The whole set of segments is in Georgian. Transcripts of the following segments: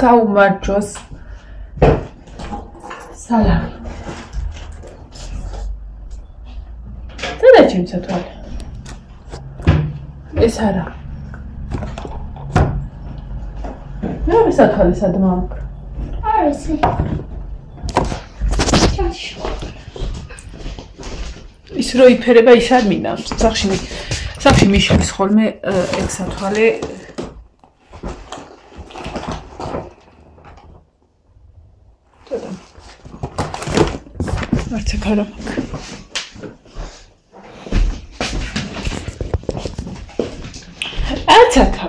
გაუმარჯოს სალამი წადაჩემ სათვალე ეს არა მე სათვალე სადმა აქ არა ესე ის რო იფერება ის არ მინდა სახში მიშვის ხოლმე ეგ სათვალე არც აქ არა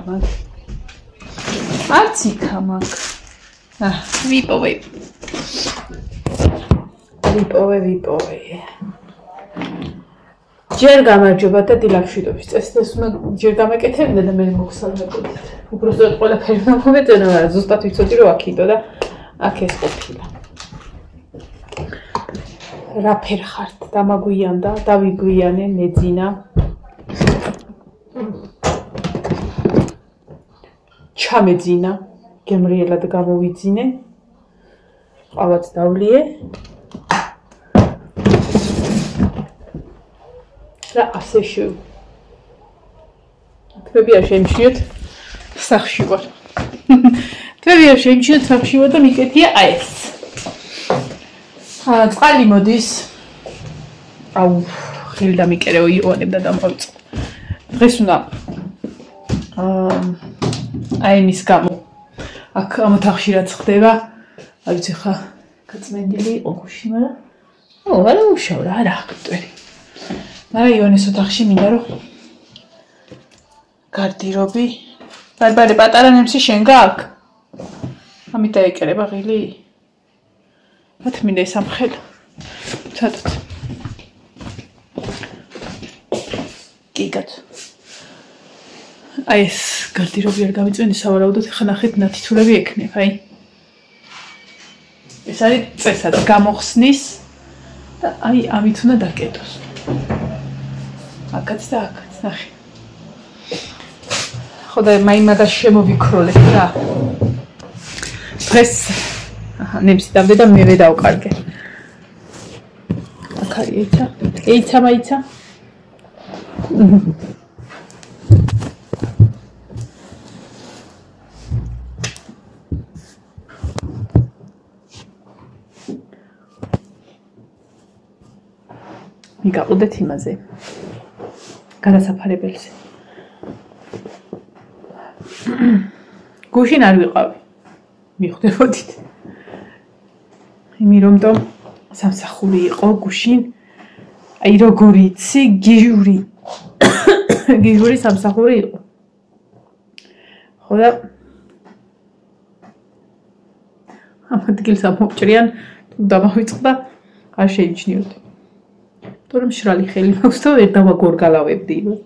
მაქვს არც იქ მაქვს ვიპოვე ჯერ გამარჯობა და დილამშვიდობის წესს უნდა ჯერ გამეკეთებინდა და მე მოგსალმებოდით უბრალოდ ყველაფერი უნდა მომეწონა მაგრამ ზუსტად ვიცოდი რომ აქ და აქ ეს ყოფილა რა ფერ ხართ დამაგვიანდა დავიგვიანე მეძინა ჩამეძინა გემრიელად გამოვიძინე ყავაც დავლიე რა ასე შევ თქვები არ შემჩნიოთ სახში ვარ თქვები არ შემჩნიოთ სახში ვარ და მიკეთია აი ეს წყალი მოდის აუ ხელი და მიკერეო ივანებ და დამოვიწყო დღეს უნდა აი მის გამო აქ ამ ოთახში რაც ხდება არ ვიცი ხა გაწმენდილი იყო გუში მაგრამ არა უშავ რა აქტვერი მაგრამ ივანეს ოთახში მინდა რომ გარდირობი ბარბარე პატარა ნემსი შენ გაქვს ამით დაეკერება ღილი მათ მინდა ეს ამხელა ცოტა გიგად აი ეს გარდირობი არ გამიწვენი სავარაუდოდ ხა ნახეთ ნათითურები ექნება აი ეს არის წესად გამოხსნის და აი ამით უნდა დაკეტოს აკაც და აკაც ნახე ხოდა მაგას შემოვიქროლეთ რა დღეს ნემსი დავდე და მევე დავკარგე აქ არის ეიცა მაიცა მიგაყუდეთ იმაზე გადასაფარებელზე გუშინ არ ვიყავი მიხვდებოდით იმი რომ და სამსახური იყო გუშინ აი როგორ იცი გიჟური სამსახური იყო ხოდა ამ ადგილს ამოვჭრიან თუ დამავიწყდა არ შეიმჩნიოთ თორემ მშრალი ხელი მაქვს და ვერ დავაგორგალავებდი იმას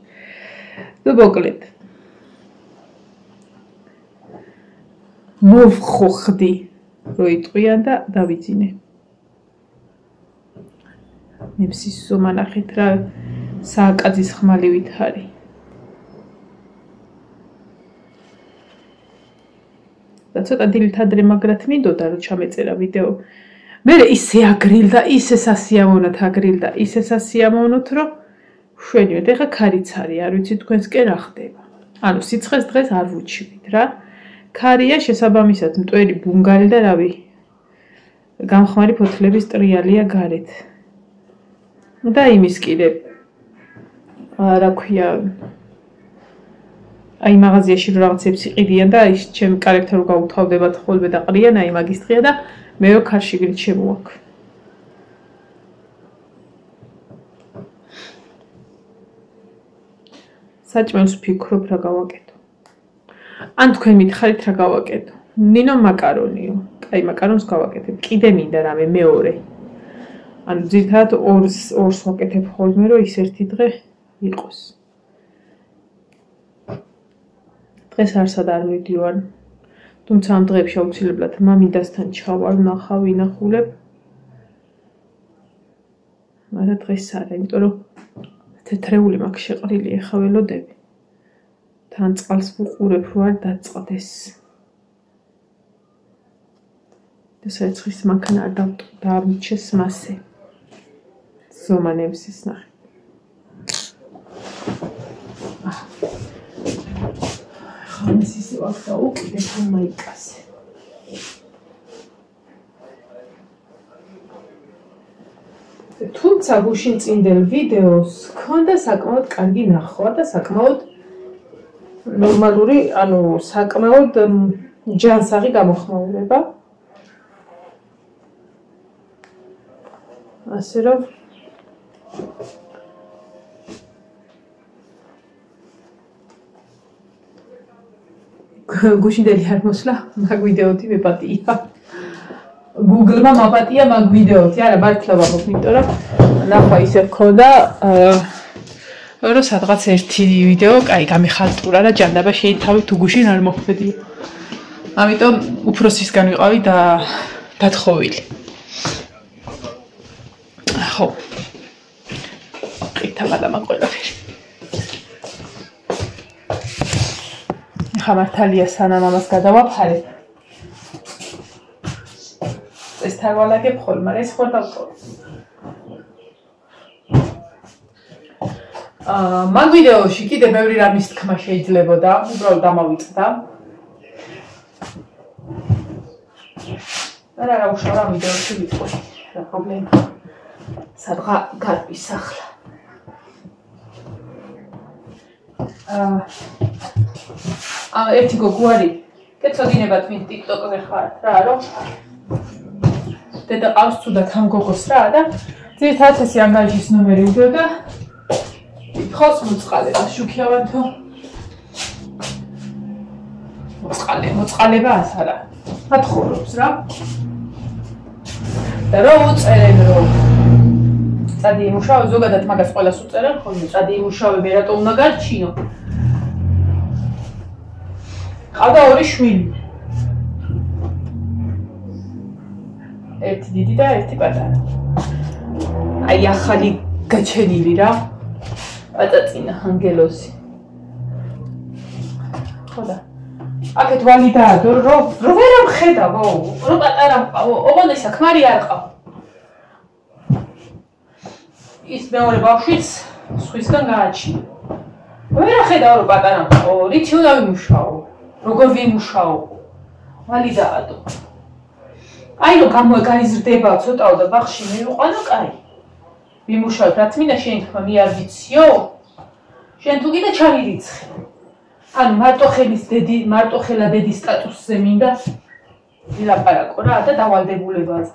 და მოკლედ მოვხოხდი რო იტყვიან და დავიძინე ნებსის ზომა ნახეთ რა სააკაძის ხმალივით არის და ცოტა დილით ადრე მაგრად მინდოდა რომ ჩამეწერა ვიდეო მე ისე აგრილდა ისე სასიამოვნოთ აგრილდა ისე სასიამოვნოთ რომ შვენიოთ ეხა ქარიც არის არ ვიცი თქვენსკენ რა ხდება ანუ სიცხეს დღეს არ ვუჩივით რა ქარია შესაბამისად მტვერი ბუნგარი და რავი გამხმარი ფოთლების ტრიალია გარეთ და იმის კიდე რა ქვია აი მაღაზიაში რომ რაღაცებს იყიდიან და აი ჩემი კარებთან რომ გაუთავდებათ ხოლმე და ყრიან აი მაგის დღეა და მე რო ქარში გრით შემოაქ საჭმელს ვფიქრობ რა გავაკეთო ან თქვენ მითხარით რა გავაკეთო ნინო მაკარონიო კაი მაკარონს გავაკეთებ კიდე მინდა რამე მეორე ანუ ძირთად ორს ვაკეთებ ხოლმე რომ ის ერთი დღე იყოს დღეს არსად არ მივდივარ თუმცა ამ დღეებში აუცილებლად მამინდასთან ჩავალ ნახავ ვინახულებ მაგრამ დღეს არა იმიტომ რომ თეთრეული მაქვს შეყრილი ეხა ველოდები თან წყალს ვუყურებ, რომ არ დაწყდეს. საერთოდ მანქანა არ დამრჩეს მასე. ზომანებს ის ნახე. ხამის ისე ვარ დაუკიდე თუ მაიკასე. თუმცა გუშინ წინდელ ვიდეოს ქონდა საკმაოდ კარგი ნახვა და საკმაოდ ნორმალური, ანუ საკმაოდ ჯანსაღი გამოხმაურება. ასე რომ გუშინდელი არ მოსვლა მაგ ვიდეოთი მეპატია. Google-მა მაპატია მაგ ვიდეოთი, არა მართლა ვამბობ, იმიტომ რომ ნახვა ისე გქონდა, რომ სადღაც ერთი ვიდეო, კაი, გამიხალტურა და ჯანდაბა შეითავი თუ გუშინ არ მოხდედი. ამიტომ უფროსისგან ვიყავი და დათხოვილი. ხო. ყითა გადამა ყველაფერი. ხამართალია სანამ ამას გადავაფარებ. ეს თარვალაგებ ხოლმე, მაგრამ ეს ხარ დავწოვ. მაგ ვიდეოში კიდე ბევრი რამის თქმა შეიძლებოდა, უბრალოდ დამავიწყდა. არა უშავ ამ ვიდეოში ვიტყვი, რა პრობლემა. სადღა გარბის ახლა. ერთი გოგოარი, კეთოდინებათ მით TikTok-ზე ხართ რა, რომ დედა ყავს თუდად ამ გოგოს რა და ძირითადად ეს ანგარიშის ნომერი უდოდა. ხოს მოწყალება შუქიავათო. მოწყალება ას არა. ათხოვობს რა. და რო უწერენ რომ წადი იმუშავე, ზოგადად მაგას ყველას უწერენ, ხოლმე წადი იმუშავე, რატო უნდა გარჩინო? ყავდა ორი შვილი. ერთი დიდი და ერთი პატარა. აი ახალი გაჩენილი რა. აწაწინა ანგელოსი. ხოდა. აქეთ ვალი დაადო, რო ვერ ამხედავო, რო პატარა მყავო, ოღონდ ისა ქმარი არ ყავ. ის მეორე ბავშვიც სხვისგან გააჩინა. ვერ ახედავ რო პატარა მყავო, რითი უნდა ვიმუშაო? როგორ ვიმუშაო? ვალი დაადო. აი რო გაიზრდება ცოტაო და ბაღში მივიყვანო, კაი. ვიმუშავებ, რაც მინდა შენ თქმა მე არ ვიციო? შენ თუ კიდე ჩამირიცხე. ანუ მარტოხელა დედის სტატუსზე მინდა ვილაპარაკო რა და დავალდებულებაზე.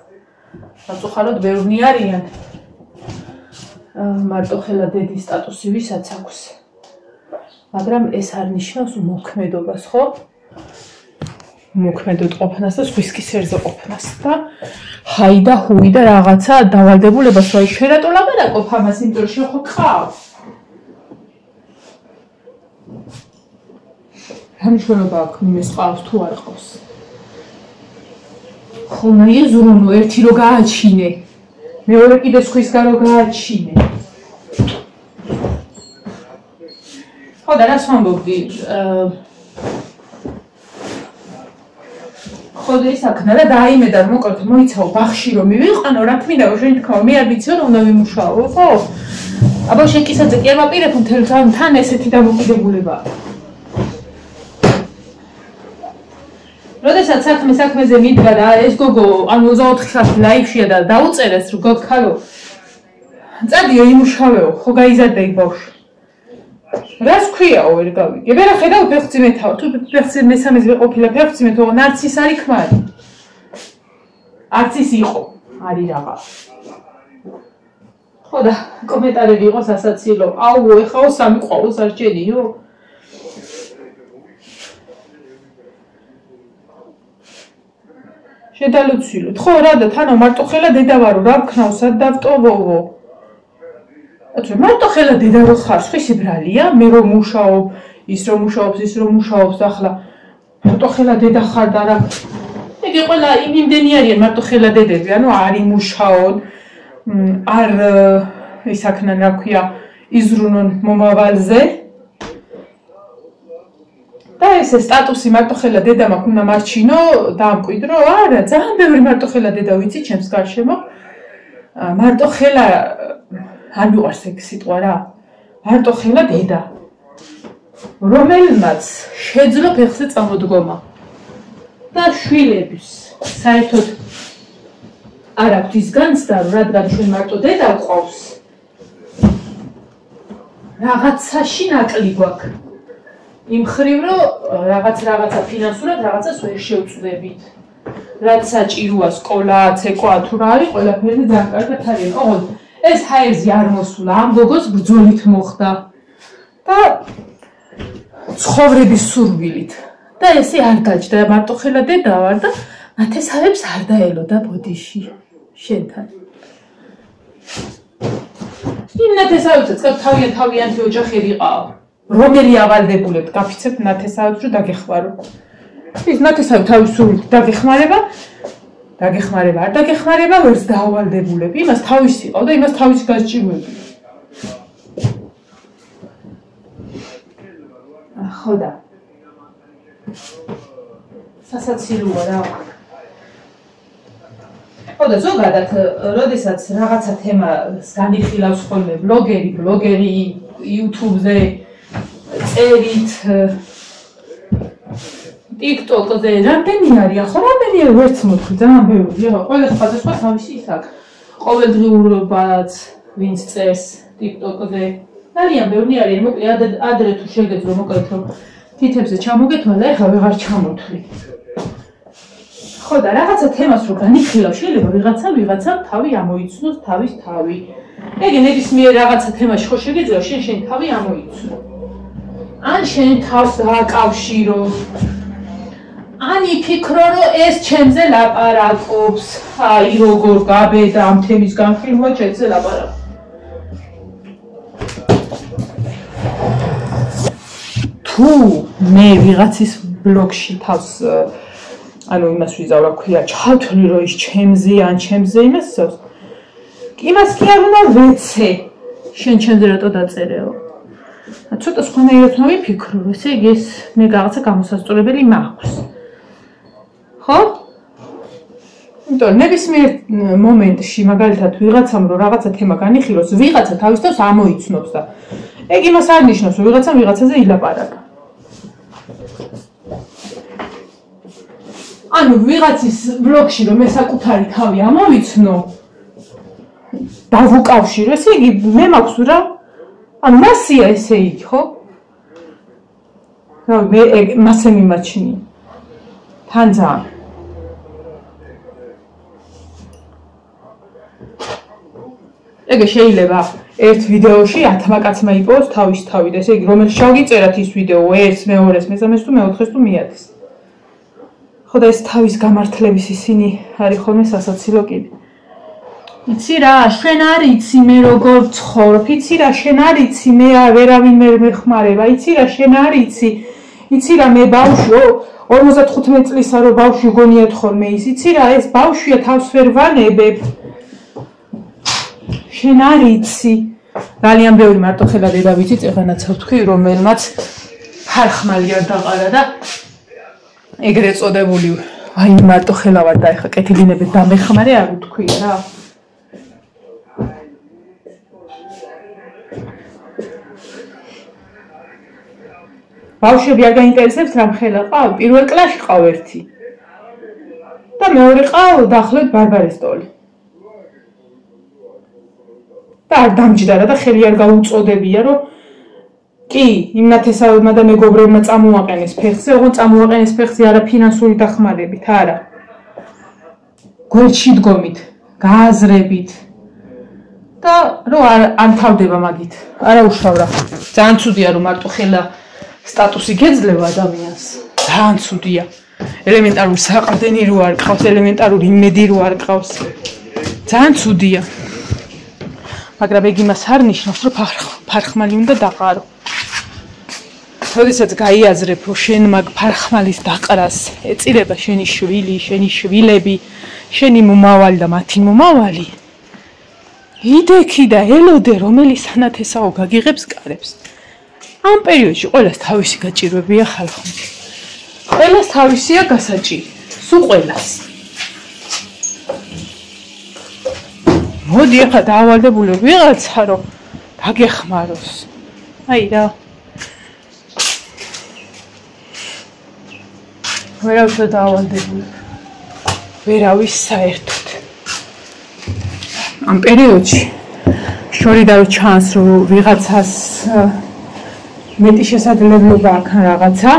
სამწუხაროდ ბევრი არიან. მარტოხელა დედის სტატუსი ვისაც აქვს. მაგრამ ეს არ ნიშნავს მოქმედობას, ხო? მოქმედოდ ყოფნას და სხვის კისერზე ყოფნას და ჰაი და ჰუი და რაღაცა დავალდებულებას რა შენ რატო ლაპარაკობ ამას, იმიტომ რომ შენ ხო ყავ. რა მნიშვნელობა აქვს იმის ყავს თუ არ ყავს? ხოლმე იზრუნო ერთი რო გააჩინე. მეორე კიდე სხვისგან რო გააჩინე. ხო და რას ვამბობდი? ხოდა ის აქნა და დაიმედა რომ მოკლედ მოიცავ ბაღში რომ მივიყვანო რა თქმა უნდა შენ თქმა მე არ ვიციო რომ უნდა ვიმუშაო ხო? აბა შენ კისაზე კი არ მაპირებ მთელ თან ესეთი დამოკიდებულება. როდესაც საქმეზე მიდგა და ეს გოგო ანუ 24 საათი ლაივშია და დაუწერეს რომ გოგქალო წადიო იმუშავეო ხო გაიზარდა იქ ბავშვი. რას ქვიაო ვერ გავიგე. ვერ ახედავ ფეხმძიმეთავ თუ ფეხმძიმე მესამეზე ვეყოფილა ფეხმძიმეთო არც ის არის ქმარი. არც ის იყო არის რაღა. ხო და კომენტარები იყოს ასაცილო. აუ ეხაო სამი ყავს არ ჯენიო. შედალოცილოთ. ხო რა და თანო მარტოხელა დედა ვარო რა ვქნავს სად დავტოვო. აცი მარტოხელა დედა რო ხარ სხვისი ბრალია მე რომ მუშაობ ის რომ მუშაობს ის რომ მუშაობს ახლა მარტოხელა დედა ხარ და რა იგი ყველა იმდენი არიან მარტოხელა დედები ანუ არ იმუშაონ არ ისაქნან რა ქვია იზრუნონ მომავალზე და ეს სტატუსი მარტოხელა დედა მაქვს უნდა მარჩინო, დაამკვიდრო, არა, ძალიან ბევრი მარტოხელა დედა ვიცი ჩემს გარშემო. მარტოხელა არ მიყვარს ეგ სიტყვა რა. მარტოხელა დედა. რომელმაც შეძლო ფეხზე წამოდგომა. და შვილებს საერთოდ არ აქვს ის განცდა, რადგან ჩვენ მარტო დედა გვყავს. რაღაცაში ნაკლი გვაქვს. იმ ხრივ რომ რაღაცა ფინანსურად რაღაცას ვერ შევწვდებით. რაც საჭიროა სკოლა, ცეკვა თუ რა არის, ყველაფერი ძალიან კარგად არის. ოღონდ ეს ჰაერზე არ მოსულა, ამ გოგოს ბრძოლით მოხდა და ცხოვრების სურვილით. და ესე არ გაჩნდა, მარტოხელა დედა ვარ და ნათესავებს არ დაელოდა ბოდიში შენთან. იმ ნათესავებსაც თავიანთი ოჯახი ვიყავ. რომელი ავალდებულებ გაფიცებ ნათესავებს რომ დაგეხმარო. ის ნათესავი თავის სურვილით დაგეხმარება არ დაგეხმარება ვერც დაავალდებულებ. იმას თავისი ყავ და იმას თავისი გასჭირვები. ხო და სასაცილოა რა. ხო და ზოგადად, როდესაც რაღაცა თემას განიხილავს ხოლმე ბლოგერი YouTube-ზე წერით TikTok-ზე რამდენი არის ხო რამდენია ვერც მოთქვი ძალიან ბევრია ყველა სხვადასხვა თავისი ის აქვს ყოველდღიურობაც ვინც წერს TikTok-ზე ძალიან ბევრი არის მოკლედ ადრე თუ შეგეძლო მოკლედ რომ თითებზე ჩამოგეთვალა და ეხლა ვეღარ ჩამოთვლი ხო და რაღაცა თემას რო განიხილავ შეიძლება ვიღაცამ თავი ამოიცნოს თავის თავი ეგ ნებისმიერ რაღაცა თემაში ხო შეგეძლო შენ თავი ამოიცნო ან შენ თავს დააკავშირო ან იფიქრო რომ ეს ჩემზე ლაპარაკობს აი როგორ გაბედა ამ თემის განხილვა ჩემზე ლაპარაკობს თუ მე ვიღაცის ბლოგში თავს ანუ იმას ვიზავ რა ქვია ჩავთვლი რომ ის ჩემზე ან ჩემზე იმას კი არ უნდა ვეცე შენ ჩემზე რატო დაწერეო ცოტა სხვანაირად ვიფიქრო ესე იგი ეს მე რაღაცა გამოსასწორებელი მაქვს ხო? იმიტომ ნებისმიერ მომენტში მაგალითად ვიღაცამ რომ რაღაცა თემა განიხილოს ვიღაცა თავის თავს ამოიცნობს და ეგ იმას არ ნიშნავს რომ ვიღაცამ ვიღაცაზე ილაპარაკა ანუ ვიღაცის ბლოგში რომ მე საკუთარი თავი ამოვიცნო დავუკავშირო ესე იგი მე მაქვს რა ანუ მასია ესე იგი ხო? რა მე მასე მიმაჩნია თან ძალიან ეგ შეიძლება ერთ ვიდეოში 10 კაცმა იპოვოს თავის თავი და ესე იგი რომელიც შევგიწერათ ის ვიდეო ერთ მეორეს მესამეს თუ მეოთხეს თუ მეათეს ხო და ეს თავის გამართლების ისინი არის ხოლმე სასაცილო კიდე იცი რა შენ არ იცი მე როგორ ცხოვრობ იცი რა შენ არ იცი მე ვერავინ მე მეხმარება იცი რა შენ არ იცი რა მე ბავშვი 55 წლისა რო ბავშვი გონიათ ხოლმე ის იცი რა ეს ბავშვია თავს ვერ ვანებებ შენ არ იცი ძალიან ბევრი მარტოხელა დედა ვიცით ეხანაც ვთქვი რომელმაც ფარხმალი არ დაყარა და ეგრე წოდებული აი მარტოხელა ვარ და ეხა კეთილინებით დამეხმარე არ ვთქვი რა ბავშვები არ გაინტერესებს რამ ხელა ყავ პირველ კლასში ყავ ერთი და მეორე ყავ დაახლოებით ბარბარესტოლი და არ დამჯდარა და ხელი არ გაუწოდებია რომ კი იმ ნათესავებმა და მეგობრებმა წამოაყენეს ფეხზე ოღონდ წამოაყენეს ფეხზე არა ფინანსური დახმარებით არა გვერდში დგომით გააზრებით და რომ არ თავდება მაგით არა უშავ რა ძალიან ცუდია რომ მარტო ხელა სტატუსი გეძლევა ადამიანს ძალიან ცუდია ელემენტარული საყრდენი რო არ ყავს ელემენტარული იმედი რო არ ყავს ძალიან ცუდია მაგრამ ეგ იმას არ ნიშნავს რომ ფარხმალი უნდა დაყარო როდესაც გაიაზრებ რომ შენ მაგ ფარხმალის დაყრას ეწირება შენი შვილი შენი შვილები შენი მომავალი და მათი მომავალი იდექი და ელოდე რომელი სანათესაო გაგიღებს კარებს ამ პერიოდში ყველას თავისი გაჭირვებია ხალხო. ყველას თავისია გასაჭირი. სულ ყველას. მოდი ახლა დაავალდებულო ვიღაცა რომ დაგეხმაროს. აი რა. ვერავის დაავალდებულო. ვერავის საერთოდ. ამ პერიოდში შორიდან რო ჩანს რომ ვიღაცას მეტი შესაძლებლობა აქვს რაღაცა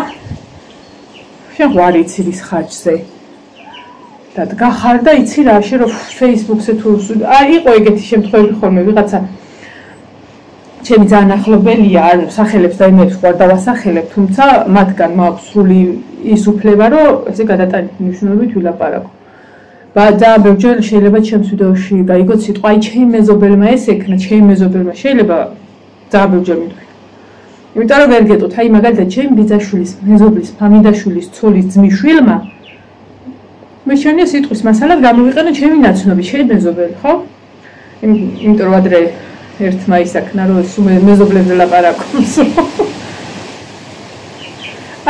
შენ ვარ იცი რის ხაჭზე და გახარ და იცი რა შე რომ Facebook-ზე თუ იყო ეგეთი შემთხვევები ხოლმე ვიღაცა ჩემი ძალიან ახლობელია არ სახელებს და იმებს ვარ დავასახელებ თუმცა მათგან მაქვს სრული ის უფლება რომ ესე გადატანით მნიშვნელობით ვილაპარაკო და ბევრჯერ შეიძლება ჩემს ვიდეოში გაიგოთ სიტყვა აი ჩემი მეზობელმა ეს ეკნა ჩემი მეზობელმა შეიძლება ძალიან ბევრჯერ მითქვი იმიტომ რომ ვერ გეტყვით აი მაგალითად ჩემი ბიძაშვილის მეზობლის ფამიდაშვილის ცოლის ძმის შვილმა მე შენია სიტყვის მასალად გამოვიყენე ჩემი ნაცნობი ჩემი მეზობელი ხო იმიტომ რომ ადრე ერთმა ისაქნა რომ მეზობლებზე ლაპარაკობს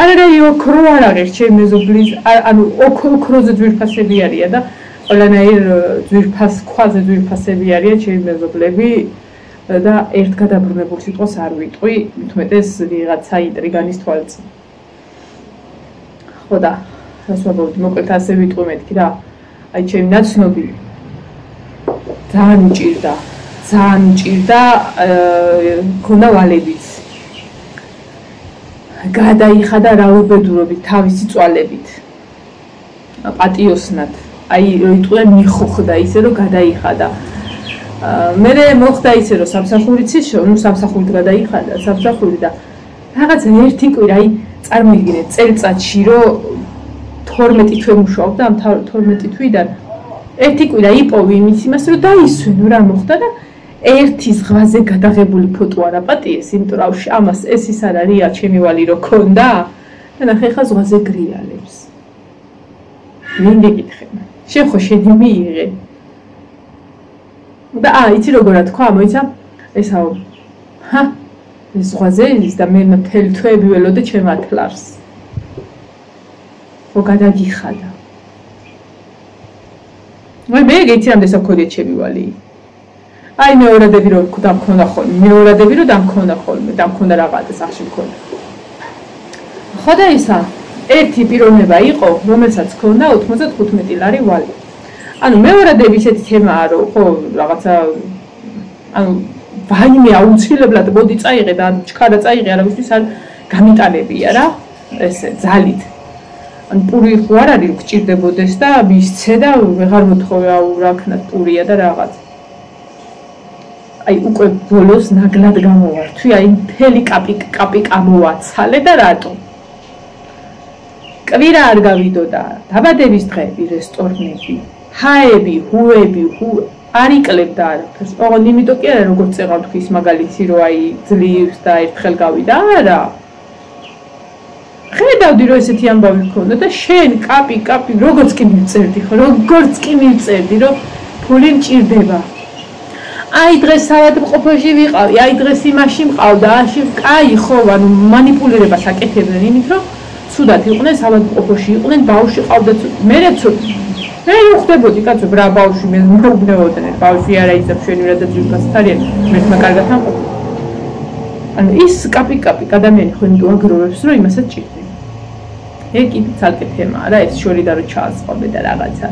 არა ოქრო არ არის ჩემი მეზობლის ანუ ოქროზე ძვირფასები არიან და ყველანაირ ძვირფას ქვაზე ძვირფასები არიან ჩემი მეზობლები და ერთ გადაბრუნებულ სიტყვას არ ვიტყვი, მithumetes ვიღაცა ინტრიგანის თვალწინ. ხო და რასვაბობდი, მოკლედ ასე ვიტყვი მეთქი რა. აი ჩემი ნაცნობი ძალიან მჭირდა, ქონდა ვალებიც. გადაიხადა რაობედურობით, თავისი წვალებით. პატიოსნად. აი ვიტყვი მიხუხდა ისე რომ გადაიხადა. მე მოხდა ისე რომ სამსახურიც ისო, ნუ სამსახურით გადაიხადა, სამსახური და რაღაცა ერთი კვირა, აი წარმოიდგინეთ წელწადში რომ 12 თვე მუშაობდა, ამ 12 თვიდან ერთი კვირა იპოვი იმის იმას რომ დაისვენო რა მოხდა და ერთი ზღვაზე გადაღებული ფოტო არ აპატიეს, იმიტომ რომ ამას ეს ის არ არის ჩემი ვალი რო ქონდა და ნახე ხა ზღვაზე გრიალებს. ვინ გეკითხე? შენ ხო შენი მიიღე? და იცი როგორ თქვა, მოიცა? ესაო. ეს ზღვაზე ის და მე მთელი თვეები ველოდე ჩემ ათლარს. ხო გადაგიხადა. მე გეიცი ამ დასაკოდე ჩემი ვალი. აი მეორადები რომ დამქონდა ხოლმე, დამქონდა რაღაცა სახში მქონდა. ხო და ისა ერთი პიროვნება იყო, რომელსაც ქონდა 95 ლარი ვალი. ანუ მეორადები ისეთი თემაა, რომ ხო რაღაცა ანუ ვაიმე აუცილებლად მოდი წაიღე და ჩქარა წაიღე არავისთვის არ გამიტანებია რა, ესე ძალით. ანუ პური ხო არ არის გჭირდებოდეს და მისცე და ვეღარ მოთხოვე რა ქნათ პურია და რაღაც. აი უკვე ბოლოს ნაგლად გამოვართვი, აი მთელი კაპი გამოვაცალე და რატო? კვირა არ გავიდო და დაბადების დღეები, რესტორნები, ჰაები, ჰუები, არ იკლებდა არაფერს. ოღონდ იმიტომ კი არა, როგორც წეღავ თქვის მაგალითი, რომ აი ძლივს და ერთხელ გავიდა, არა. ხედავდი რომ ესეთი ამბავი მქონდა და შენ კაპი როგორც კი მივწერდი, რომ ფული მჭირდება. აი დღეს საავადმყოფოში ვიყავი, აი დღეს იმაში მყავდა, აში, კაი ხო, ანუ მანიპულირებას აკეთებდნენ იმით, რომ ცუდად იყვნენ საავადმყოფოში, იყვნენ ბავშვი ყავდათ, მე ვხვდებოდი კაცო, რა ბავშვი მე მოგნებოდნენ, ბავშვი არა იზამ შენი რა ძვირფასად არიან, მერტმა კარგად ამყოფ. ანუ ის კაპი ადამიანი ხო იმიტომ აგროვებს, რომ იმასაც ჭირდება. ეგ კიდე ცალკე თემაა რა, ეს შორიდან რო ჩაასწავლე და რაღაცა.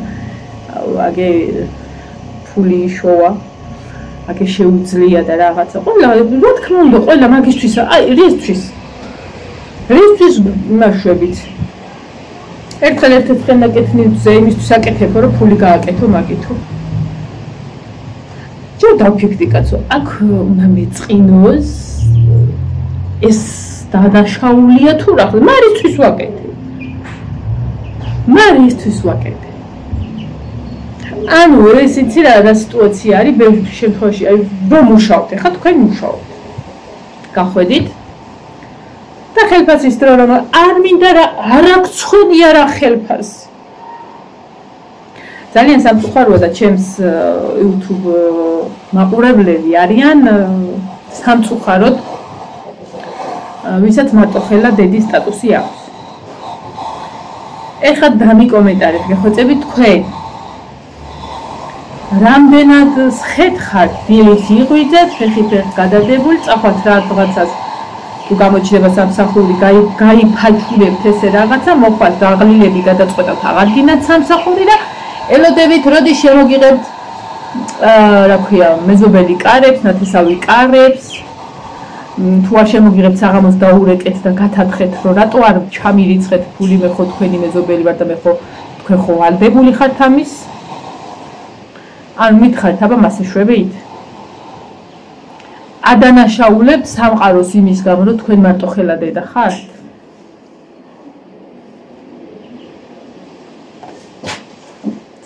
აგე ფული შოვა. აგე შეუძლია და რაღაცა. ყველა რა თქმა უნდა, ყველა მაგისთვის, აი რისთვის იმაშვებით. ერთხელ ერთ-ერთი ნაკეთნიზე იმისთვის აკეთებ, რომ ფული გააკეთო მაგითო. ჯერ დავფიქრდი კაცო, აქ უნდა მეწყინოს ეს დადაშაულია თუ რა, მარისთვის ვაკეთე. ანუ ეს იცი რა სიტუაცია არის ბევრ შემთხვევაში, აი რომ მუშაობთ, ხა თქვენ მუშაობთ. გახვედით? და ხელფასის დრო რომ არ მინდა რა არ აქვს ხვენია რა ხელფას. ძალიან სამწუხაროა და ჩემს YouTube მაყურებლები არიან სამწუხაროდ ვისაც მარტოხელა დედის სტატუსი აქვს. ეხლა დამიკომენტარეთ, გეხოცებით თქვენ. რამდენად სხეთ ხართ დილით იღვიძეთ, ფეხით გადადებული, წახვათ რაღაცას თუ გამოჩნდება სამსახური, გაიფაჩურებთ ესე რაღაცა, მოხვალთ დაღლილები გადაწყვეტავთ აღარ გინდათ სამსახური და ელოდებით როდის შემოგიღებთ რა ქვია, მეზობელი კარებს, ნათესავი კარებს, თუ არ შემოგიღებთ საღამოს დაურეკეთ და გათათხეთ, რომ რატო არ ჩამირიცხეთ ფული, მე ხო თქვენი მეზობელი ვარ და მე ხო თქვენ ხო ვალდებული ხართ ამის? ან მითხარით, აბა მასე შვებით? ადანაშაულებთ სამყაროს იმის გამო, რომ თქვენ მარტოხელა დედა ხართ?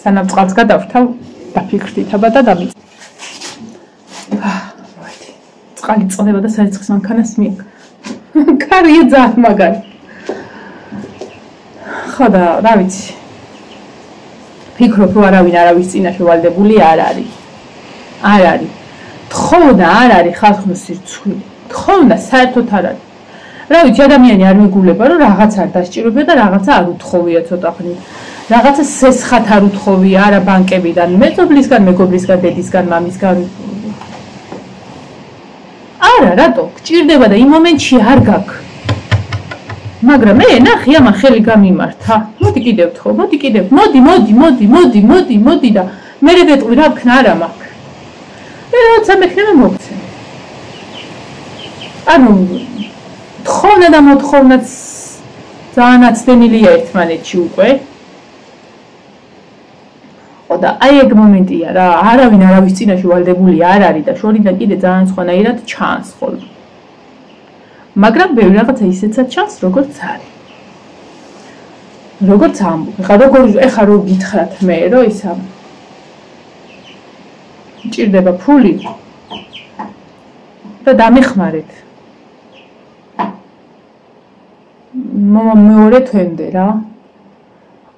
სანამ წყალს გადავრთავ, დაფიქრდით აბა და დამიწ. წყალი წოდება და სარიცხის მანქანას მიეკ. კარია ძალიან მაგარი. ხო და რა ვიცი. ფიქრობ, რომ არავის წინაშე ვალდებული არ არის. არ არის. თხოვნა არ არის ხალხის სირცხვილი. თხოვნა საერთოდ არ არის. რა ვიცი, ადამიანი არ მეგულება, რომ რაღაც არ დასჭიროებია და რაღაცა არ უთხოვია ცოტა ხნით. რაღაცა სესხათ არ უთხოვია, არა ბანკებიდან, მეზობლისგან, მეგობრისგან, დედისგან, მამისგან. არა, რატო? გჭირდება და იმ მომენტში არ გაქვს. მაგრამ მე ნახე, ამან ხელი გამიმართა. მოდი კიდევ თქო, მოდი კიდევ. მოდი და მე ვეტყვი რა ვქნა არა მაქვს. მე როცა მექნება მოგცე. ანუ თხოვნა და მოთხოვნაც ძალიან აცდენილია ერთმანეთში უკვე. და აი ეგ მომენტია რა, არავინ არავის წინაშე ვალდებული არ არის და შორიდან კიდე ძალიან სხვანაირად ჩანს ხოლმე. მაგრამ ბევრი რაღაცა ისეცად ჩანს, როგორც არის. როგორც ამბობ. ეხლა რო გითხრათ მე, რომ ისა ჭირდება ფული და დამეხმარეთ. მეორე თვემდე რა.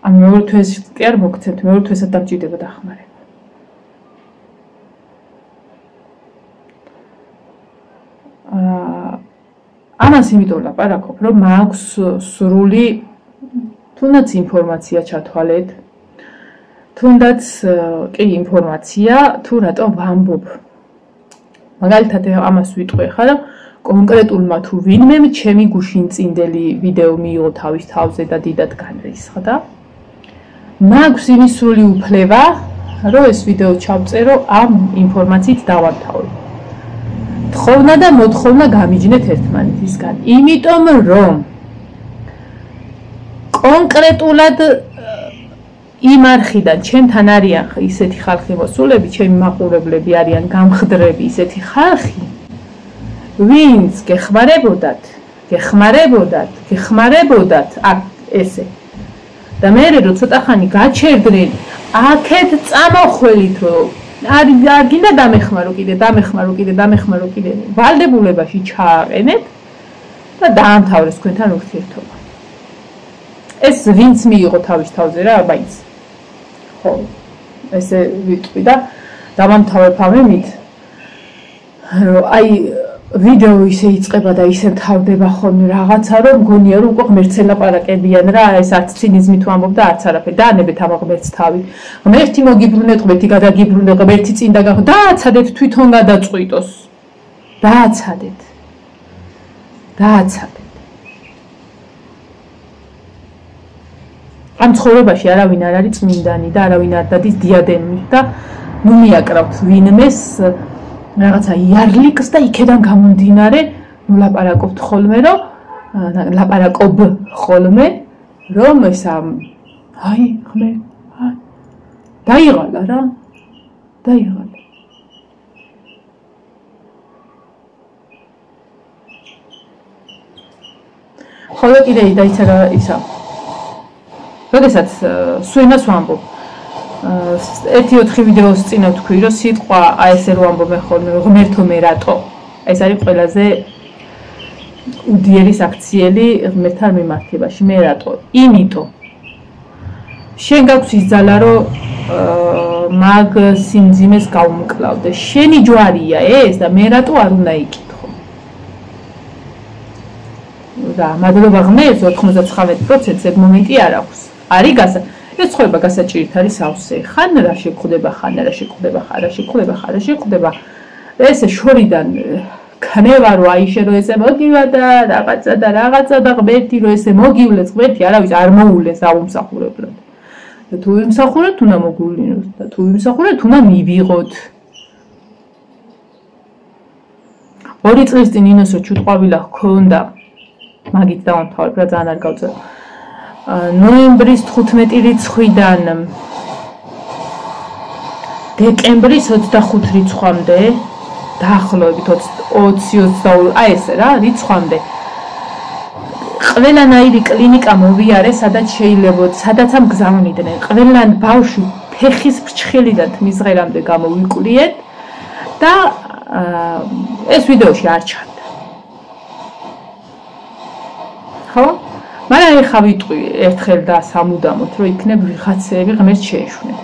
ან მეორე თვეს კი არ მოგცემთ, მეორე თვესაც დაგჭირდება დახმარება. ამას იმიტომ ლაპარაკობ, რომ მაქვს სრული თუნდაც ინფორმაცია ჩათვალეთ, თუნდაც კი ინფორმაცია, თუ რატომ ვამბობ. მაგალითად ამას ვიტყვი ხა, რომ კონკრეტულმა თუ ვინმემ ჩემი გუშინწინდელი ვიდეო მიიღო თავის თავზე და დიდად განრისხდა. მაქვს იმის სრული უფლება, რომ ეს ვიდეო ჩავწერო ამ ინფორმაციით დავამთავრებ. თხოვნა და მოთხოვნა გამიჯნეთ ერთმანეთისგან, იმიტომ რომ კონკრეტულად იმ არხიდან ჩემთან არიან ისეთი ხალხი მოსულები, ჩემი მაყურებლები არიან გამხდრები ისეთი ხალხი, ვინც გეხმარებოდათ აქ ესე. და მე რო ცოტა ხანი გაჩერდნენ, აქეთ წამოხველით რომ არ გინდა დამეხმარო კიდე, ვალდებულებაში ჩააყენეთ და დაამთავრეს თქვენთან ურთიერთობა. ეს ვინც მიიღო თავის თავზე რა, მაინც. ხო, ესე ვიტყვი და დავამთავრებ ამით, რომ აი ვიდეო ისე იწყება და ისე თავდება ხოლმე რაღაცა, რომ მგონია რომ უკვე ღმერთს ელაპარაკებიან რა, ეს არც ცინიზმით ვამბობ და არც არაფერი. დაანებეთ ამ ღმერთს თავი. ღმერთი მოგიბრუნეთ, ღმერთი გადაგიბრუნე, ღმერთი წინ დაგახო. დააცადეთ თვითონ გადაწყვიტოს. დააცადეთ. ამ ცხოვრებაში არავინ არ არის წმინდანი და არავინ არ დადის დიადემით და ნუ მიაკრავთ ვინმეს რაღაცა იარლიკს და იქედან გამომდინარე ლაპარაკობთ ხოლმე, რომ ესა აი ხმე დაიღალა რა. ხოლო კიდე დაიწერა ისა. როდესაც სვენას ვამბობ 1-4 ვიდეოს წინ ვთქვი, რომ სიტყვა აი ესე რომ ვამბობ მე ხოლმე ღმერთო მე რატო. ეს არის ყველაზე უდიერი საქციელი ღმერთთან მიმართებაში. მე რატო? იმიტომ. შენ გაქვს ის ძალა, რომ მაგ სიმძიმეს გავუმკლავდე. შენი ჯვარია ეს და მე რატო არ უნდა იკითხო. რა, მადლობა ღმერთს 99%-ს ეგ მომენტი არ აქვს. არის ეს ცხოვრება გასაჭირით არის სავსე. ხან რა შეგხვდება, ხან რა შეგხვდება, ხან რა შეგხვდება, ხან რა შეგხვდება. ეს შორიდან ქნება რო აიშე რო ესე მოგივა და რაღაცა და ღმერთი რო ესე მოგივლეს, ღმერთი არავის არ მოულეს აუმსახურებლად. და თუ იმსახურებთ, უნდა მოგვივლინოთ და თუ იმსახურებთ, უნდა მივიღოთ. 2 წლის წინ ინოსო ჩუტყვავილა ჰქონდა. მაგით დავამთავრებ რა ძალიან არ გავწერ. ნოემბრის 15 რიცხვიდან დეკემბრის 25 რიცხვამდე დაახლოებით 20 აი ესე რა რიცხვამდე ყველანაირი კლინიკა მოვიარე, სადაც შეიძლება, სადაც ამ გზავნიდნენ. ყველან ბავშვი ფეხის ფრჩხილიდან თმის ღერამდე გამოვიკვლიეთ და ეს ვიდეოში არ ჩანდა. ხო? მაგრამ ეხა ვიტყვი ერთხელ და სამუდამოდ, რომ იქნებ ვიღაცები ღმერთს შეეშვნენ.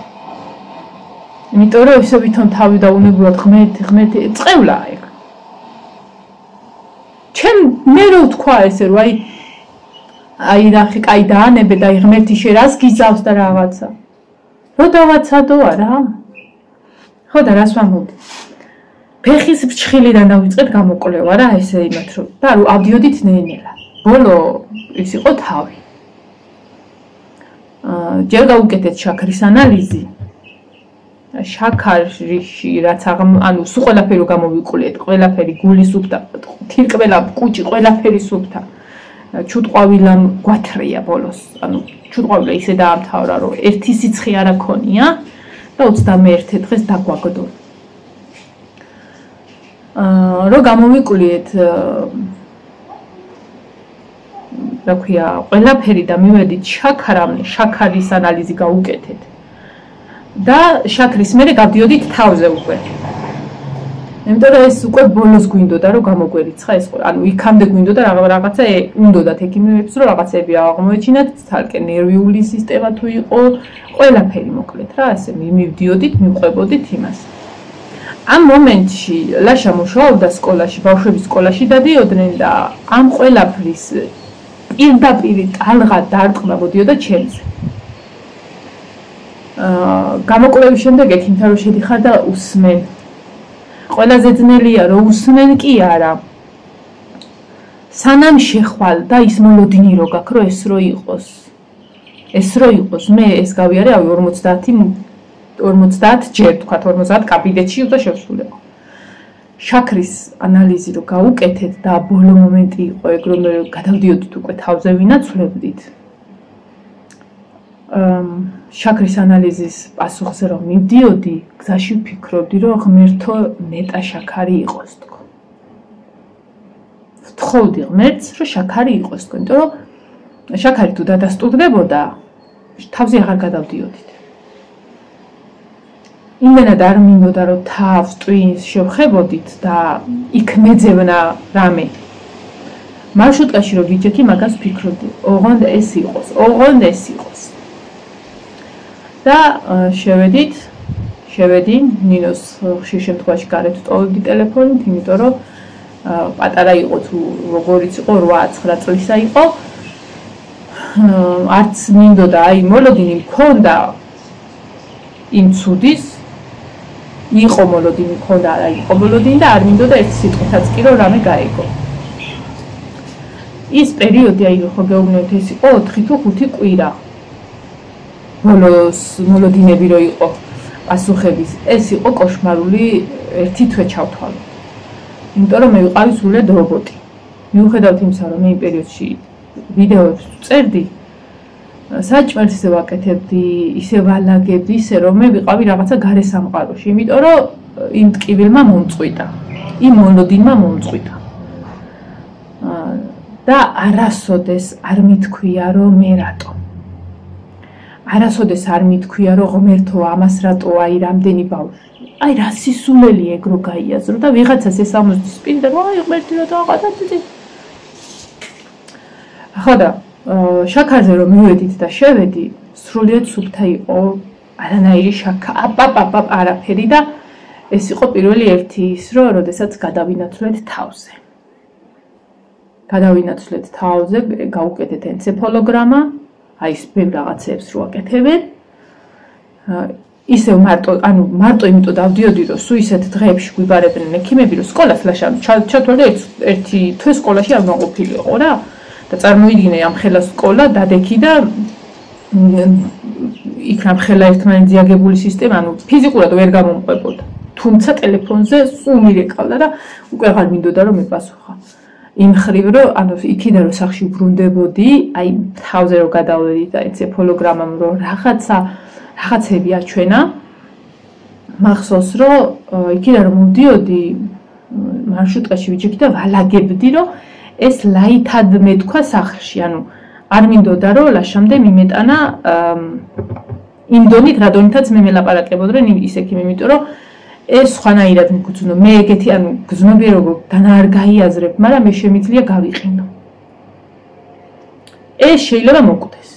იმიტომ რომ ისე ვითომ თავი დაუნებურად ღმერთი წევლა ეგ. ჩემ მე რო თქვა ესე რომ აი ნახე, კაი დაანებე და ღმერთი შე რას გიზავს და რაღაცა. რო დავაცადო არა? ხო და რას ვამბობ? ფეხის ფრჩხილიდან დავიწყეთ გამოკვლევა რა ესე იმათ რომ და ავდიოდით ნენელა. ბოლო ის იყო თავი. ჯერ გავუკეთეთ შაქრის ანალიზი. შაქარში რაც ანუ სულ ყველაფერი გამოვიკვლიეთ, ყველაფერი გულის სუფთა, თირკმელა, კუჭი, ყველაფერი სუფთა. ჩუტყვავილამ გვათრია ბოლოს. ანუ ჩუტყვავილა ისე დაამთავრა, რომ ერთი სიცხე არ აქონია და 21 დღეს დაგვაგდო. რო გამოვიკვლიეთ რა ქვია, ყველაფერი და მივედით შაქარის ანალიზი გავუკეთეთ. და შაქრის მერე გავდიოდით თავზე უკვე. იმიტომ რომ ეს უკვე ბოლოს გვინდოდა რომ გამოგვერიცხა ეს ანუ იქამდე გვინდოდა რაღაცა უნდოდათ ექიმებს რომ რაღაცები აღმოეჩინათ, თალკე ნერვიული სისტემა თუ იყო, ყველაფერი მოკლედ რა, ასე მივდიოდით, მივყვებოდით იმას. ამ მომენტში ლაშა მუშაობდა სკოლაში, ბავშვების სკოლაში დადიოდნენ და ამ ყველაფრის პირდაპირ ტალღა დარტყმა მოდიოდა ჩემზე. გამოკვლევის შემდეგ ექიმთან რომ შედიხარ და უსმენ. ყველაზე ძნელია რომ უსმენ კი არა. სანამ შეხვალ და ის მოლოდინი რო გაქვს რომ ეს რო იყოს. ეს რო იყოს, მე ეს გავიარე 50 ჯერ თქვა 50 კაბინეტში და შევსრულებო. შაქრის ანალიზი რო გავუკეთეთ და ბოლო მომენტი იყო ეგ რომ გადავდიოდით უკვე თავზე ვინაცვლებდით. შაქრის ანალიზის პასუხზე რომ მივდიოდი, გზაში ვფიქრობდი რომ ღმერთო ნეტა შაქარი იყოს თქო. ვთხოვდი ღმერთს რომ შაქარი იყოს თქო, იმიტომ რომ შაქარი თუ დადასტურდებოდა, თავზე აღარ გადავდიოდით. იმენად არ მინდოდა რომ თავს ტვინს შევხებოდით და იქ მეძებნა რამე. მარშრუტკაში რომ ვიჯექი, მაგას ვფიქრობდი, ოღონდ ეს იყოს, ოღონდ ეს იყოს. და შევედი ნინოს ხშირ შემთხვევაში გარეთ ვტოვებდი ტელეფონით, იმიტომ რომ პატარა იყო თუ როგორიც იყო 8-9 წლისა იყო. არც მინდოდა აი მოლოდინი მქონდა იმ ცუდის იყო მოლოდინი მქონდა არა იყო მოლოდინი და არ მინდოდა ერთ სიტყვითაც კი რომ რამე გაიგო. ის პერიოდი აი ხო გეუბნებით ეს იყო 4 თუ 5 კვირა. ბოლოს მოლოდინები რო იყო პასუხების, ეს იყო კოშმარული ერთი თვე ჩავთვალე. იმიტომ რომ მე ვიყავი სრულად რობოტი. მიუხედავად იმისა, რომ მე იმ პერიოდში ვიდეოებს წერდი, საჭმელს ისე ვაკეთებდი, ისე ვალაგებდი, ისე რომ მე ვიყავი რაღაცა გარე სამყაროში, იმიტომ რომ იმ ტკივილმა მომწყვიტა, იმ მოლოდინმა მომწყვიტა. და არასოდეს არ მithქვია რომ მე რატო. არასოდეს არ მithქვია რომ ღმერთო ამას რატო აი რამდენი ბავშვი. აი რა სისულელი ეგ რო გაიაზრო და ვიღაცას ეს ამოსდის პირდა, აი ღმერთი რატო აყადათი. ხოდა შაქარზე რომ მივედით და შევედი, სრულიად სუფთა იყო, არანაირი შაქა, აპაპ არაფერი და ეს იყო პირველი ერთი ის, რომ როდესაც გადავინაცვლეთ თავზე. გადავინაცვლეთ თავზე, გავუკეთეთ ენცეფალოგრამა, აი ეს ბევრ რაღაცებს რო აკეთებენ. ისევ მარტო იმიტომ დავდიოდი, რომ სულ ისეთ დღეებში გვიბარებდნენ ექიმები, რომ სკოლას ლაშა ჩათვალე ერთი თვე სკოლაში არ მაყოფილიყო რა და წარმოიდგინე ამ ხელა სკოლა დადექი და იქ რამ ხელა ერთმანეთზე აგებული სისტემა, ფიზიკურად ვერ გამომყვებოდა. თუმცა ტელეფონზე სულ მირეკავდა და უკვე აღარ მინდოდა რომ მეპასუხა. იმ ხრივ რომ იქიდან რომ სახში უბრუნდებოდი, აი თავზე რომ გადავედი და ენცეფალოგრამამ რომ რაღაცები აჩვენა. მახსოვს რომ იქიდან რომ მოვდიოდი მარშრუტკაში ვიჯექი და ვალაგებდი რომ ეს ლაითად მეთქვა სახლში, არ მინდოდა რომ ლაშამდე მიმეტანა იმ დონით, რა დონითაც მე მელაპარაკებოდნენ ის ექიმი, იმიტომ რომ ეს სხვანაირად მიგუძნო. მე ეგეთი გზნობი როგორ დანა არ გაიაზრებ, მაგრამ მე შემიძლია გავიყინო. ეს შეიძლება მოკვდეს.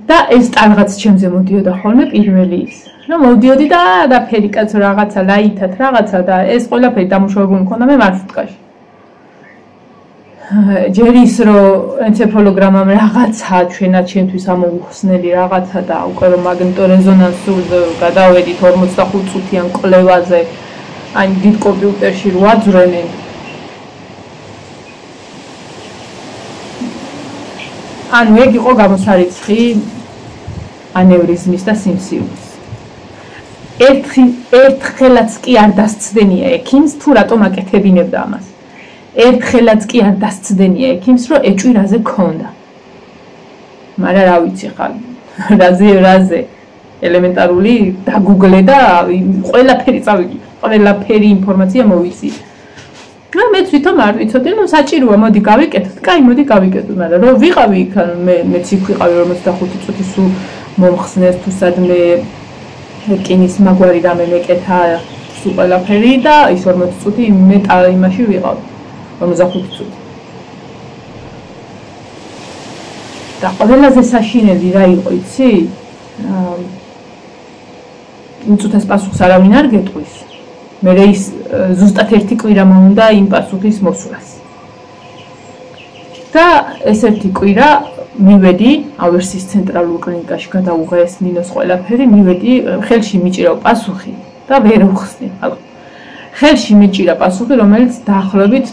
და ეს ტალღაც ჩემზე მოდიოდა ხოლმე პირველი ის. რომ მოვდიოდი და ფერიკაც რაღაცა ლაითად რაღაცა და ეს ყველაფერი დამუშავებული მქონდა მე მარშრუტკაში. ჯერ ის რომ ენცეფალოგრამამ რაღაცა ჩვენა ჩემთვის ამოუხსნელი რაღაცა და უკვე რომ მაგნიტორეზონანსზე გადავედით 45 წუთიან კვლევაზე, აი დიდ კომპიუტერში რო აძვრენენ. ეგ იყო გამოსარიცხი ანევრიზმის და სიმსივნის. ერთხელაც კი არ დასცდენია ექიმს თუ რატომ აკეთებინებდა ამას. ერთხელაც კი არ დასცდენია ექიმს რომ ეჭვი რაზე ქონდა. მაგრამ რა ვიცი ხარ, რაზე ელემენტარული დაგუგლე და ყველაფერი წავიდი, ყველაფერი ინფორმაცია მოვიცი. მე თვითონ არ ვიცოდი, რომ საჭიროა, მოდი გავიკეთოთ. კაი, მოდი გავიკეთოთ, მაგრამ რომ ვიყავი იქ, მეც იქ ვიყავი 45 წუთი სულ მომხსნეს თუ სადმე რკინის მაგვარი რამე მეკეთა სულ ყველაფერი და ის 40 წუთი მე იმაში ვიყავი. 45 წუთი. და ყველაზე საშინელი რა იყო, იცი? იმ წუთას პასუხს არავინ არ გეტყვის. მე ის ზუსტად ერთი კვირა მომუნდა იმ პასუხის მოსვლას. და ეს ერთი კვირა მივედი ავერსის ცენტრალურ კლინიკაში გადაუღეს ნინოს ყველაფერი, მივედი, ხელში მიჭირა პასუხი და ვერ ვხსნი. ხელში მიჭირა პასუხი, რომელიც დაახლოებით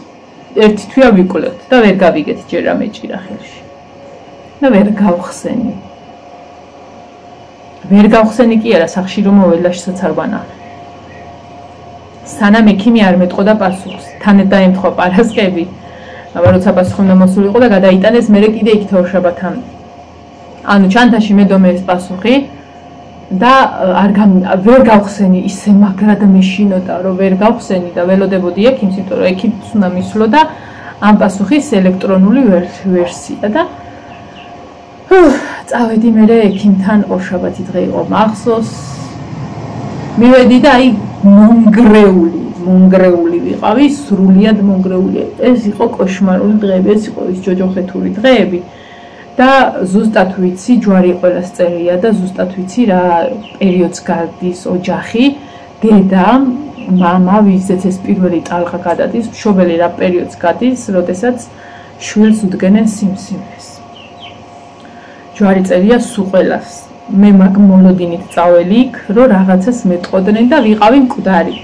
ერთი თვეა ვიკვლევთ და ვერ გავიგეთ ჯერ რა მეჭირა ხელში. და ვერ გავხსენი. ვერ გავხსენი კი არა, სახში რომ მოველაშსაც არ ვანახე. სანამ ექიმი არ მეტყოდა პასუხს, თან დაემთხვა პარასკევი. აბა როცა პასუხი უნდა მოსულიყო და გადაიტანეს, მე კიდე იქ თორშაბათამდე. ჩანთაში მედომე ეს პასუხი და ვერ გავხსენი, ისე მაგრად მეშინოდა, რომ ვერ გავხსენი და ველოდებოდი ექიმს, იმიტომ რომ ექიმს უნდა მისვლო და ამ პასუხის ელექტრონული ვერსია და წავედი მე ექიმთან ორშაბათი დღე იყო მახსოვს. მივედი და აი მონგრეული ვიყავი, სრულიად მონგრეული. ეს იყო კოშმარული დღეები, ეს იყო ის ჯოჯოხეთური დღეები. და ზუსტად ვიცი, ჯვარი ყველას წერია და ზუსტად ვიცი რა პერიოდს გარდის ოჯახი, დედა, მამა, ვისაც ეს პირველი ტალღა გადადის, მშობელი რა პერიოდს გადის, როდესაც შვილს უდგენენ სიმსივნეს. ჯვარი წერია სულ ყველას. მე მაგ მოლოდინით წაველი იქ, რომ რაღაცას მეტყოდნენ და ვიყავი მკვდარი.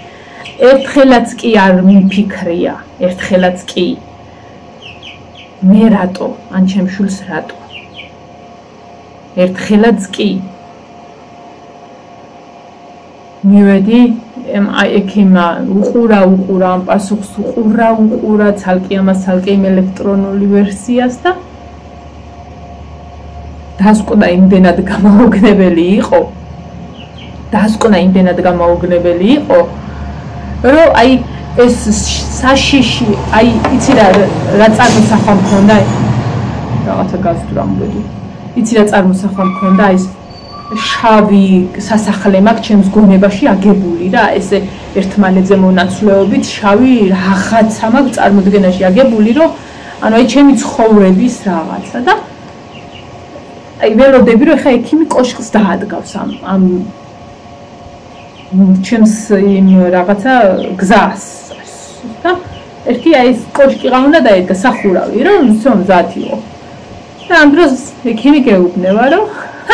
ერთხელაც კი არ მიფიქრია, ერთხელაც კი. მე რატო, ან ჩემ შვილს რატო? ერთხელაც კი. მივედი, აი ექიმა უყურა ამ პასუხს, უყურა, ცალკე ამას, ცალკე იმ ელექტრონული ვერსიას და დასკვნა იმდენად გამაოგნებელი იყო, რომ აი ეს საშიში, აი იცი რა წარმოსახვა მქონდა, რაღაცა გასწრამბედი. იცი რა წარმოსახვა მქონდა, ეს შავი სასახლე მაქვს ჩემს გონებაში აგებული რა, ესე ერთმანეთზე მონაცვლეობით შავი რაღაცა მაქვს წარმოდგენაში აგებული, რომ ანუ აი ჩემი ცხოვრების რაღაცა და აი ველოდები რომ ხა ექიმი კოშკს დაადგავს ამ ჩემს იმ რაღაცა გზას და ერთი აი ეს კოშკი უნდა დაედგა სახურავი, რომ ისო მზად იყო. და ამ დროს ექიმი გეუბნება, რომ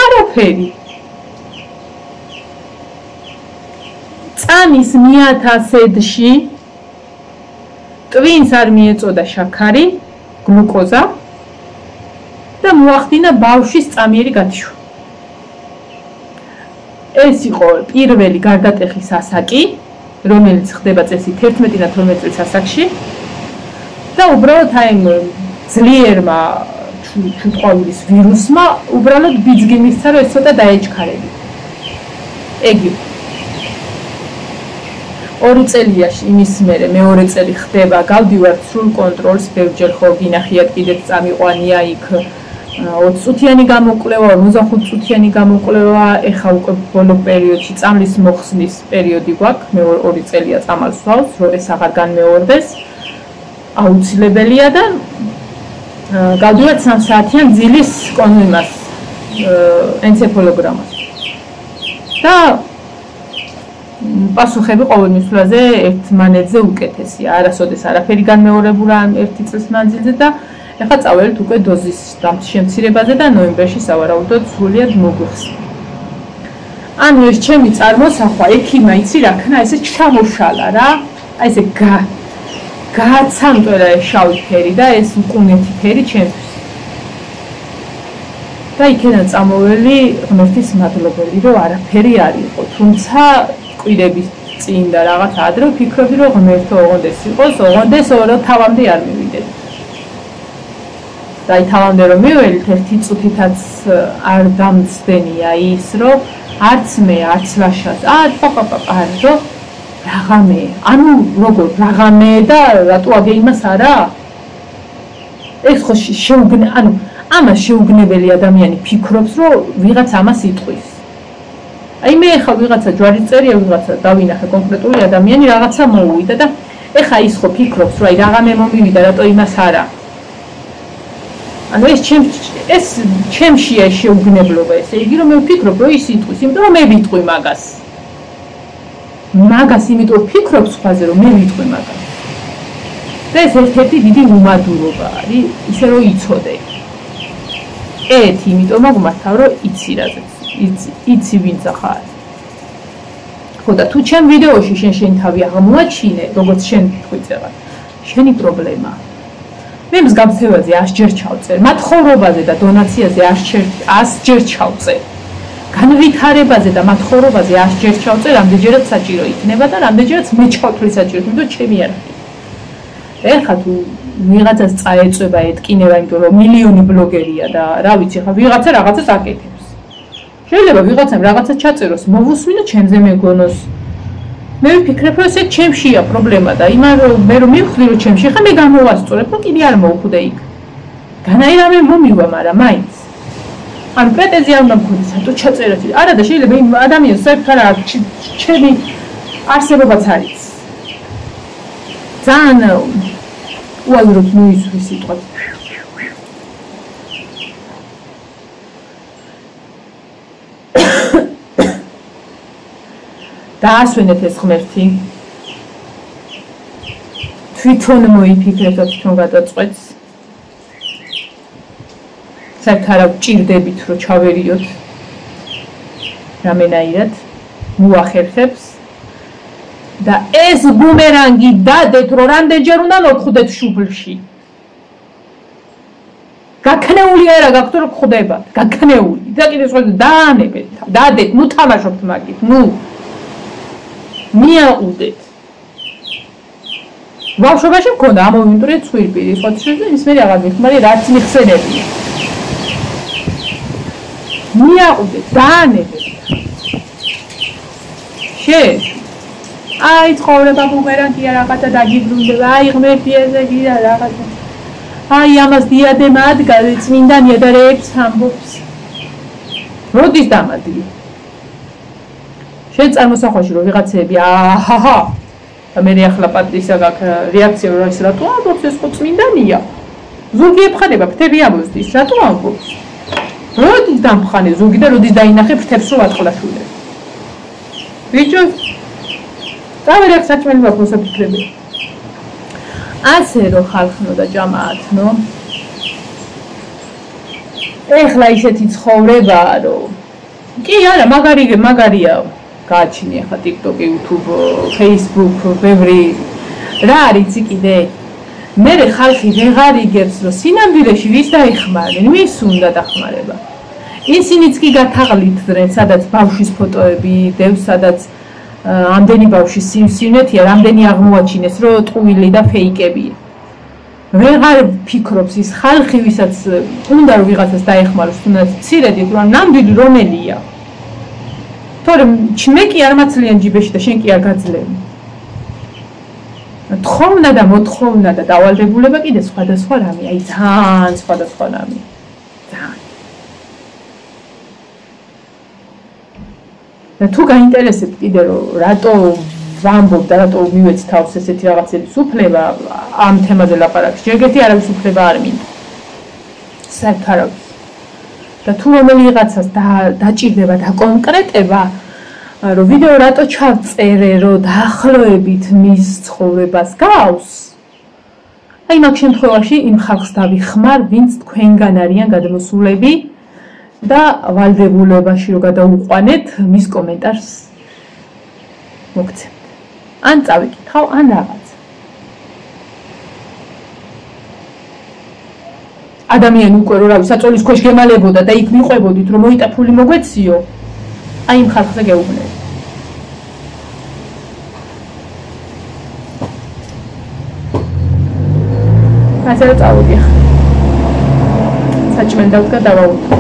არაფერი. წამის 1000-ში ტვინს არ მიეწოდა შაქარი, გლუკოზა და მოახდინა ბავშვის წამიერი გათიშვა. ეს იყო პირველი გარდატეხის ასაკი, რომელიც ხდება წესი 11 და 12 წლის ასაკში და უბრალოდ აი ძლიერმა ჩუტყვავილის ვირუსმა უბრალოდ ბიძგი მისცა, რომ ეს ცოტა დაეჩქარები. ეგი 2 წელიაში იმის მერე მეორე წელი ხდება გავდივართ სრულ კონტროლს, ბევრჯერ ხო გინახიათ კიდეც წამიყვანია იქ 20 წუთიანი გამოკვლევა, 45 წუთიანი გამოკვლევა, ეხა უკვე ბოლო პერიოდში წამლის მოხსნის პერიოდი გვაქვს, მე 2 წელია წამალს ვსვავს, რომ ეს აღარ განმეორდეს. აუცილებელია და გავდივართ 3 საათიან ძილის იმას ენცეფალოგრამას. და პასუხები ყოველ მისვლაზე ერთმანეთზე უკეთესია. არასოდეს არაფერი განმეორებულა ერთი წლის მანძილზე და ეხლა წავალთ უკვე დოზის შემცირებაზე და ნოემბერში სავარაუდოდ სრულიად მოგვიხსნა. ანუ ეს ჩემი წარმოსახვა ექიმა იცი რა ქნა, ესე ჩამოშალა რა. აი ესე გააცამტვერა ეს შავი ფერი და ეს უკუნეთი ფერი ჩემთვის. და იქიდან წამოველი ღმერთის მადლობელი, რომ არაფერი არ იყო, თუმცა კვირების წინ და რაღაც ადრე ვფიქრობდი, რომ ღმერთო ოღონდეს იყოს, ოღონდეს რომ თავამდე არ მივიდეთ. და თავამდე რომ მიველით ერთი წუთითაც არ დამცდენია ის, რომ არც მე, არც ლაშას, პაპაპაპარო რაღაცე, ანუ როგორ რაღაცე და რატო აგე იმას არა? ეს ხო ანუ ამას შეუგნებელი ადამიანი ფიქრობს, რომ ვიღაც ამას იტყვის. აი მე ხა ვიღაცა ჯვარიწერია, ვიღაცა დავინახე კონკრეტული ადამიანი რაღაცა მოუვიდა და ეხა ის ხო ფიქრობს, რომ აი რაღაცა მომივიდა, რატო იმას არა? ანუ ეს ჩემშია შეუგნებლობა, ესე იგი რომ მე ვფიქრობ, რომ ის იტყვის, იმიტომ რომ მე ვიტყვი მაგას. მაგას იმიტომ ვფიქრობ სხვაზე, რომ მე ვიტყვი მაგას. და ეს ერთ-ერთი დიდი უმადურობა არის, ისე რომ იცოდე. იმიტომ მაგმართავ, რომ იცი რაზეც, იცი ვინც ახარ. ხო და თუ ჩემ ვიდეოში შენ თავი აღმოაჩინე, როგორც შენ თქვიცეღა, შენი პრობლემაა. მე მსგავსებაზე 100 ჯერ ჩავწერ, მათხოვრობაზე და დონაციაზე 100 ჯერ ჩავწერ. განვითარებაზე და მათხოვრობაზე 100 ჯერ ჩავწერ, რამდენჯერაც საჭირო იქნება და რამდენჯერაც მე ჩავთვლი საჭირო, იმიტომ ჩემი არხი. ეხლა თუ ვიღაცას წაეწება ეთკინება, იმიტომ რომ მილიონი ბლოგერია და რა ვიცი, ხა ვიღაცა რაღაცას აკეთებს. შეიძლება ვიღაცამ რაღაცა ჩაწეროს, მოვუსმინო ჩემზე მეგონოს. მე ვფიქრებ, რომ ეს ჩემშია პრობლემა და მე რომ მივხვდი, რომ ჩემში ხა მე გამოვასწორებ, რომ კიდე არ მოვხვდე იქ. განაირამე მომივა, მაგრამ მაინც. ანუ პრეტენზია უნდა მქონდეს, რატო ჩაწერეთ? არა და შეიძლება იმ ადამიანს საერთოდ არ აქვს ჩემი არსებობაც არის. ძალიან უაზროდ მოისვრის სიტყვა. დაასვენეთ ეს ღმერთი. თვითონ მოიფიქრეთ და თვითონ გადაწყვეტს. საერთოდ არ გჭირდებით, რომ ჩავერიოთ რამენაირად, მოახერხებს. და ეს ბუმერანგი დადეთ, რომ რამდენჯერ უნდა მოხვდეთ შუბლში. გაქნეული არა გაქვთ, რომ გხვდებათ, გაქნეული. და კიდე სხვა დაანებეთ, დადეთ, ნუ თამაშობთ მაგით, ნუ მიაყუდეთ. ბავშვობაში მქონდა ამოვიმტვრე ცხვირპირი, სხვა შეიძლება ის მე აღარ მიხმარი, რაც მიხსენებია. მიაყუდეთ, დაანებეთ. აი ცხოვრება ბუმერანგია რაღაცა დაგიბრუნდება, აი ღმერთი ესე გიდა რაღაცა. აი ამას დიადემა ადგა წმინდანია და რეებს ამბობს. როდის დამადგი? შენ წარმოსახვაში რომ ვიღაცები აჰაჰა და მე ახლა პატისა გაქვს რეაქცია რომ ეს რატო ამბობს ეს ხო წმინდანია? ზოგი ებხადება ფრთები ამბობს, რატო ამბობს? როდის დამხანე ზოგი და როდის დაინახე ფრთებს რომ ატყლაშულე? ბიჭო დავერახ საჭმელი ვაფროსაფიქრები. ასე რომ ხალხნო და ჯამაათნო ეხლა ისეთი ცხოვრებაა რომ კი არა მაგარია გააჩინე ხა TikTok, YouTube, Facebook, ბევრი რა არის კიდე მე ხალხი ვეღარ იგებს რომ სინამდვილეში ვის დაიხმარნენ ვის უნდა დახმარება ისინიც კი გათაღლითდნენ სადაც ბავშვის ფოტოები დევს სადაც ამდენი ბავშვის სიმსივნეთია რამდენი აღმოაჩინეს რომ ტყუილი და ფეიკებია ვეღარ ფიქრობს ის ხალხი ვისაც უნდა რომ ვიღაცას დაეხმაროს თუნდაც მცირედით რომ ნამდვილი რომელია თორემ მე კი არ მაცლიან ჯიბეში და შენ კი არ გაძლევი თხოვნა და მოთხოვნა და დავალდებულება კიდე სხვადასხვა რამე აი ძალიან სხვადასხვა რამე ძალიან და თუ გაინტერესებთ კიდე რომ რატო ვამბობ და რატო მივეცი თავს ესეთი რაღაცების უფლება ამ თემაზე ლაპარაკს ჯერ ერთი არავის უფლება არ მინდა საერთოდ არავის და თუ რომელიღაცას დაჭირდება და კონკრეტება რომ ვიდეო რატო ჩავწერე რომ დაახლოებით მის ცხოვრებას გავს აი მაგ შემთხვევაში იმ ხალხს დავიხმარ ვინც თქვენგან არიან გადმოსულები და ვალდებულებაში რომ გადაუყვანეთ მის კომენტარს მოგცემთ ან წავიკითხავ ან რაღაც ადამიანი უკვე რომ რავი საწოლის ქვეშ გემალებოდა და იქ მიყვებოდით რომ მოიტაფული მოგვეციო აი იმ ხალხზე გეუბნები ასე რომ წავიდე საჭმელად გადავაუთხო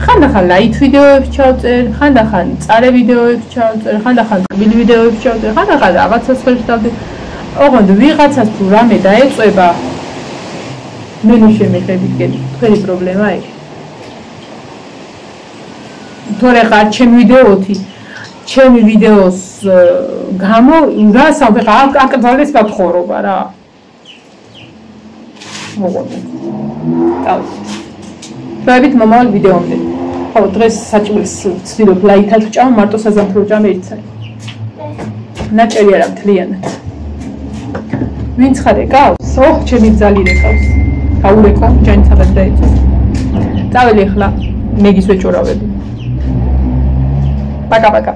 ხანდახან ლაით ვიდეოებს ჩავწერ ხანდახან წარე ვიდეოებს ჩავწერ ხანდახან ტკბილი ვიდეოებს ჩავწერ ხანდახან რაღაცას ხელშდავდი ოღონდ ვიღაცას თუ რამე დაეწება მე შემეხებით გეტყვი თქვენი პრობლემა იქ თორე ხარ ჩემი ვიდეოს გამო რა სამყარო აკრძალეს ბათხოვრობა რა მოგონდა დავით მომავალ ვიდეომდე ხო დღეს საჭმლის ვცდილობ ლაითად ვჭამ მარტო საზამთრო ვჭამ ერთსა ნაჭერი არა მთლიანად ვინც ხარ ეკავს ოხ ჩემი ძალი რეკავს გაურეკო ჯანიცადად დაიწო წაველი ახლა მეგის ვეჭურავები პაკა